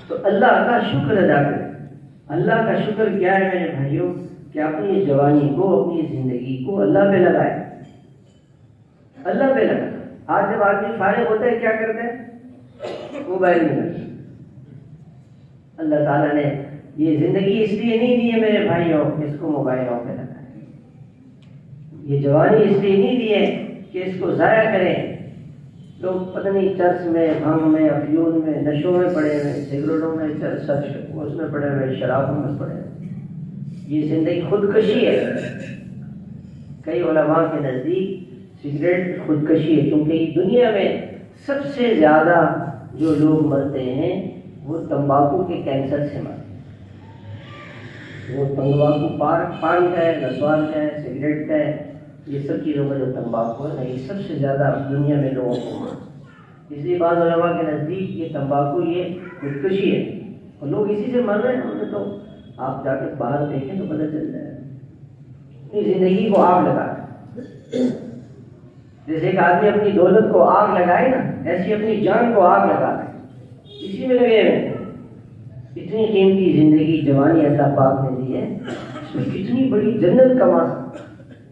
تو اللہ کا شکر ادا کریں. اللہ کا شکر کیا ہے میرے بھائیوں؟ کہ اپنی جوانی کو، اپنی زندگی کو اللہ پہ لگائے. اللہ پہ لگائے. آج جب آدمی فارغ ہوتا ہے کیا کرتا ہے؟ موبائل میں. اللہ تعالیٰ نے یہ زندگی اس لیے نہیں دی ہے میرے بھائیوں کہ اس کو موبائلوں پہ لگائے. یہ جوانی اس لیے نہیں دی ہے کہ اس کو ضائع کریں. لوگ پتہ نہیں چرس میں، بھنگ میں، افیون میں، نشوں میں پڑے ہوئے، سگریٹوں میں، اس میں پڑے ہوئے، شرابوں میں پڑے ہوئے. یہ زندگی خودکشی ہے. کئی علماء کے نزدیک سگریٹ خودکشی ہے، کیونکہ یہ دنیا میں سب سے زیادہ جو لوگ مرتے ہیں وہ تمباکو کے کینسر سے مرتے ہیں. وہ تمباکو پان کا ہے، نسوان کا ہے، سگریٹ کا ہے، یہ سب چیزوں کا جو تمباکو ہے نا، یہ سب سے زیادہ دنیا میں لوگوں کو مار. اس لیے بعض علماء کے نزدیک یہ تمباکو یہ خودکشی ہے اور لوگ اسی سے مر رہے ہیں. انہیں تو آپ جا کے باہر دیکھیں تو پتہ چل جائے. اپنی زندگی کو آگ لگا، جیسے ایک آدمی اپنی دولت کو آگ لگائے نا، ایسی اپنی جان کو آگ لگا ہے، اسی میں لگے ہوئے. اتنی قیمتی زندگی جوانی اللہ پاک نے دی ہے، اس میں کتنی بڑی جنت کما سکتے